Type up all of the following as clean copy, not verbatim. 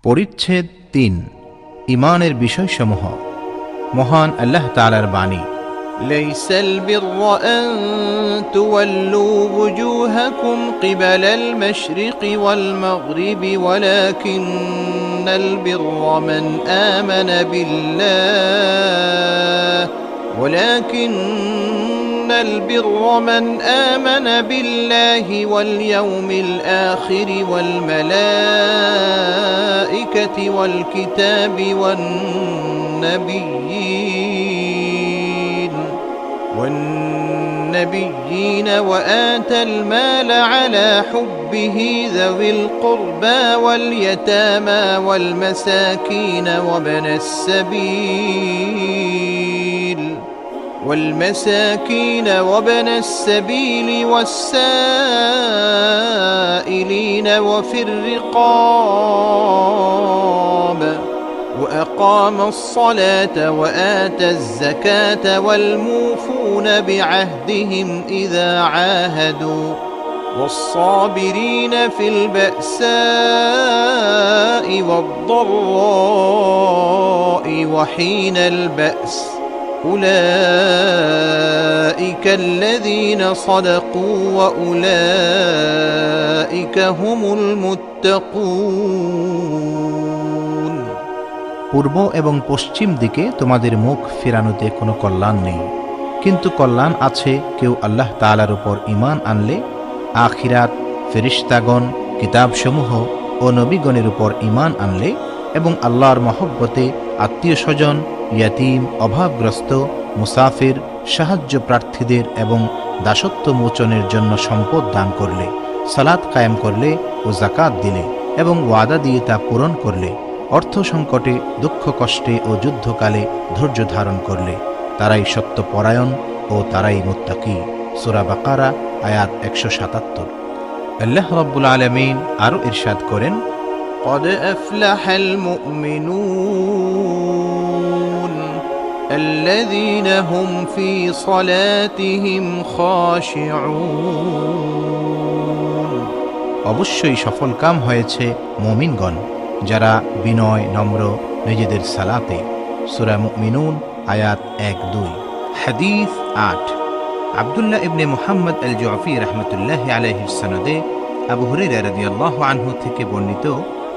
পরিচ্ছেদ ৩ ঈমানের বিষয়সমূহ। মহান আল্লাহ তাআলার বাণী, ليس البر أن تولوا وجوهكم قبل المشرق والمغرب ولكن البر من آمن بالله واليوم الآخر والملائكة والكتاب والنبيين وآتى المال على حبه ذوي القربى واليتامى والمساكين وابن السبيل والسائلين وفي الرقاب وأقام الصلاة وآتى الزكاة والموفون بعهدهم إذا عاهدوا والصابرين في البأساء والضراء وحين البأس أولئك الذين صدقوا وأولئك هم المتقون। পূর্ব এবং পশ্চিম দিকে তোমাদের মুখ ফেরানোতে কোনো কল্যাণ নেই, কিন্তু কল্যাণ আছে কেউ আল্লাহ তাআলার উপর ঈমান আনলে, আখিরাত, ফেরেশতাগণ, কিতাবসমূহ ও নবীগণের উপর ঈমান আনলে এবং আল্লাহর মহব্বতে আত্মীয় স্বজন, ইয়াতীম, অভাবগ্রস্ত, মুসাফির, সাহায্য প্রার্থীদের এবং দাসত্ব মোচনের জন্য সম্পদ দান করলে, সালাত কায়েম করলে ও যাকাত দিলে এবং ওয়াদা দিয়ে তা পূরণ করলে, অর্থ সংকটে, দুঃখ কষ্টে ও যুদ্ধকালে ধৈর্য ধারণ করলে, তারাই সত্যপরায়ণ ও তারাই মুত্তাকী। সূরা বাকারা আয়াত ১৭৭। আল্লাহ রাব্বুল আলামিন আরও ইরশাদ করেন, قد أفلح المؤمنون الذين هم في صلاتهم خاشعون। অবশ্যই সফলকাম হয়েছে মুমিনগণ যারা বিনয়, নম্র নিজেদের সালাতে। সূরা মুমিনুন আয়াত ১-২। হাদিস ৮। আব্দুল্লাহ ইবনে মুহাম্মদ আল জুআফি রাহমাতুল্লাহি আলাইহির সনদে আবু হুরায়রা রাদিয়াল্লাহু আনহু থেকে বর্ণিত,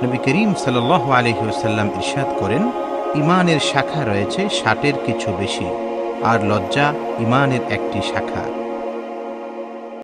নবী করিম সাল্লাল্লাহু আলাইহি ওয়াসাল্লাম ইরশাদ করেন, ঈমানের শাখা রয়েছে ৬০-এর কিছু বেশি, আর লজ্জা ঈমানের একটি শাখা।